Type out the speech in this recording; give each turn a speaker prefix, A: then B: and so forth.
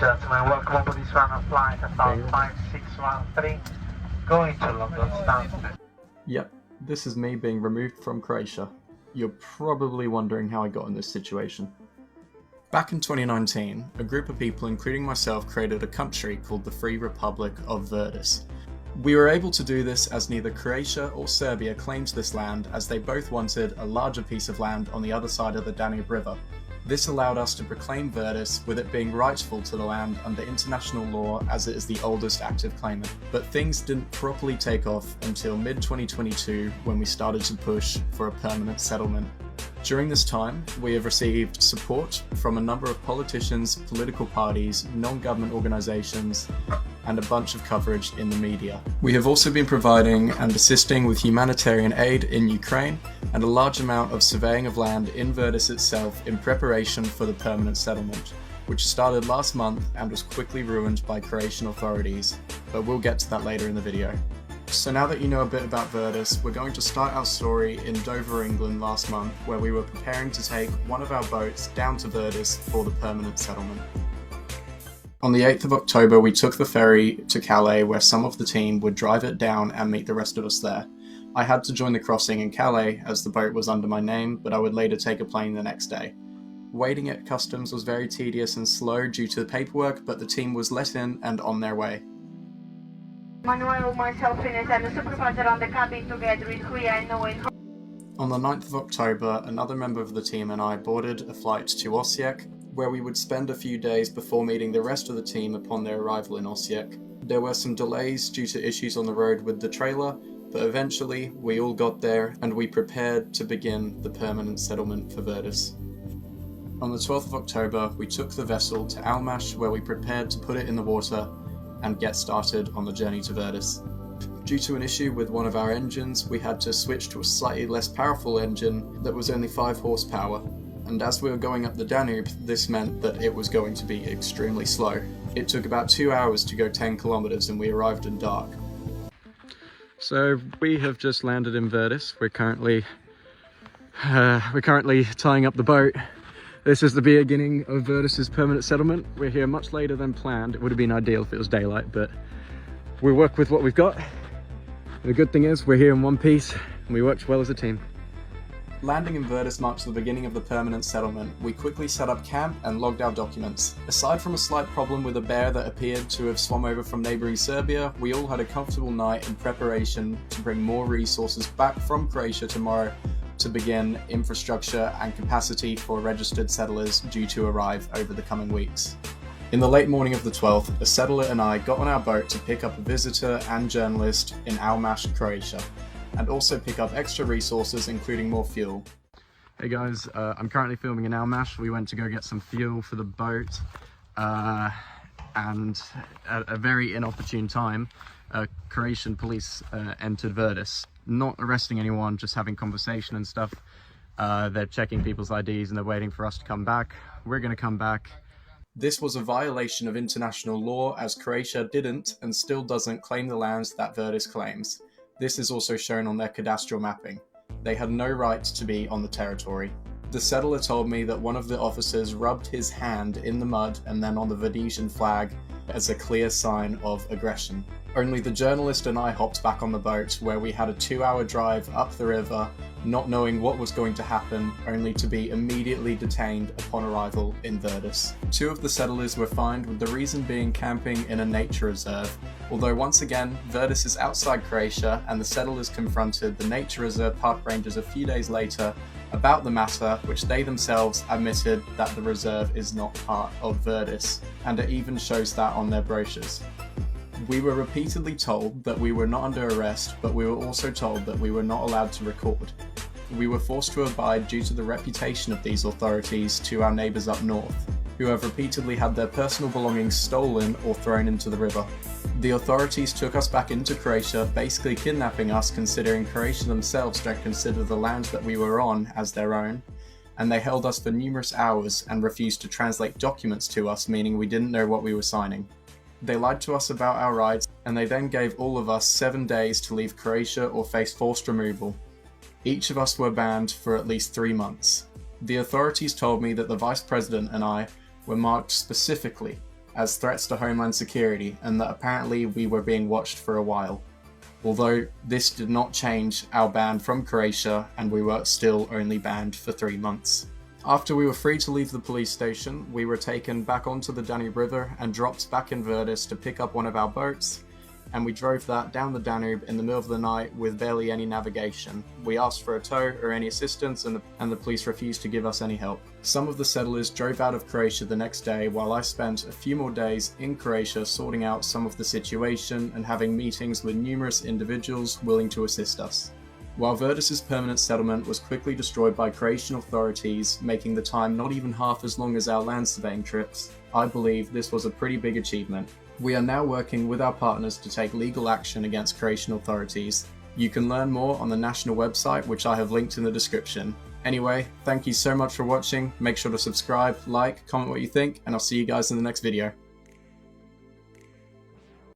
A: Gentlemen, welcome aboard this run of flight about 5613, going to London Stansted.
B: Yep, this is me being removed from Croatia. You're probably wondering how I got in this situation. Back in 2019, a group of people, including myself, created a country called the Free Republic of Verdus. We were able to do this as neither Croatia or Serbia claimed this land, as they both wanted a larger piece of land on the other side of the Danube River. This allowed us to proclaim Verdus, with it being rightful to the land under international law as it is the oldest active claimant. But things didn't properly take off until mid-2022 when we started to push for a permanent settlement. During this time, we have received support from a number of politicians, political parties, non-government organisations, and a bunch of coverage in the media. We have also been providing and assisting with humanitarian aid in Ukraine and a large amount of surveying of land in Verdus itself in preparation for the permanent settlement, which started last month and was quickly ruined by Croatian authorities, but we'll get to that later in the video. So now that you know a bit about Verdus, we're going to start our story in Dover, England last month, where we were preparing to take one of our boats down to Verdus for the permanent settlement. On the 8th of October, we took the ferry to Calais, where some of the team would drive it down and meet the rest of us there. I had to join the crossing in Calais as the boat was under my name, but I would later take a plane the next day. Waiting at customs was very tedious and slow due to the paperwork, but the team was let in and on their way.
C: Manuel, myself, Ines, and the supervisor on the cabin together with who I know in.
B: On the 9th of October, another member of the team and I boarded a flight to Osijek, where we would spend a few days before meeting the rest of the team upon their arrival in Osijek. There were some delays due to issues on the road with the trailer, but eventually we all got there and we prepared to begin the permanent settlement for Verdus. On the 12th of October, we took the vessel to Almash, where we prepared to put it in the water and get started on the journey to Verdus. Due to an issue with one of our engines, we had to switch to a slightly less powerful engine that was only 5 horsepower, and as we were going up the Danube, this meant that it was going to be extremely slow. It took about 2 hours to go 10 kilometers and we arrived in dark. So we have just landed in Verdus. We're currently tying up the boat. This is the beginning of Verdus' permanent settlement. We're here much later than planned. It would have been ideal if it was daylight, but we work with what we've got. The good thing is we're here in one piece and we worked well as a team. Landing in Verdus marks the beginning of the permanent settlement. We quickly set up camp and logged our documents. Aside from a slight problem with a bear that appeared to have swum over from neighbouring Serbia, we all had a comfortable night in preparation to bring more resources back from Croatia tomorrow to begin infrastructure and capacity for registered settlers due to arrive over the coming weeks. In the late morning of the 12th, a settler and I got on our boat to pick up a visitor and journalist in Almash, Croatia, and also pick up extra resources including more fuel. Hey guys, I'm currently filming in Almash. We went to go get some fuel for the boat, and at a very inopportune time, Croatian police entered Verdus. Not arresting anyone, just having conversation and stuff. They're checking people's IDs and they're waiting for us to come back. We're going to come back. This was a violation of international law, as Croatia didn't and still doesn't claim the lands that Verdus claims. This is also shown on their cadastral mapping. They had no right to be on the territory. The settler told me that one of the officers rubbed his hand in the mud and then on the Venetian flag as a clear sign of aggression. Only the journalist and I hopped back on the boat, where we had a 2-hour drive up the river, not knowing what was going to happen, only to be immediately detained upon arrival in Verdus. 2 of the settlers were fined, with the reason being camping in a nature reserve. Although once again, Verdus is outside Croatia, and the settlers confronted the nature reserve park rangers a few days later about the matter, which they themselves admitted that the reserve is not part of Verdus, and it even shows that on their brochures. We were repeatedly told that we were not under arrest, but we were also told that we were not allowed to record. We were forced to abide due to the reputation of these authorities to our neighbours up north, who have repeatedly had their personal belongings stolen or thrown into the river. The authorities took us back into Croatia, basically kidnapping us, considering Croatia themselves don't consider the land that we were on as their own, and they held us for numerous hours and refused to translate documents to us, meaning we didn't know what we were signing. They lied to us about our rights, and they then gave all of us 7 days to leave Croatia or face forced removal. Each of us were banned for at least 3 months. The authorities told me that the Vice President and I were marked specifically as threats to Homeland Security, and that apparently we were being watched for a while. Although this did not change our ban from Croatia, and we were still only banned for 3 months. After we were free to leave the police station, we were taken back onto the Danube River and dropped back in Verdus to pick up one of our boats, and we drove that down the Danube in the middle of the night with barely any navigation. We asked for a tow or any assistance, and the police refused to give us any help. Some of the settlers drove out of Croatia the next day, while I spent a few more days in Croatia sorting out some of the situation and having meetings with numerous individuals willing to assist us. While Verdus's permanent settlement was quickly destroyed by Croatian authorities, making the time not even half as long as our land surveying trips, I believe this was a pretty big achievement. We are now working with our partners to take legal action against Croatian authorities. You can learn more on the national website, which I have linked in the description. Anyway, thank you so much for watching. Make sure to subscribe, like, comment what you think, and I'll see you guys in the next video.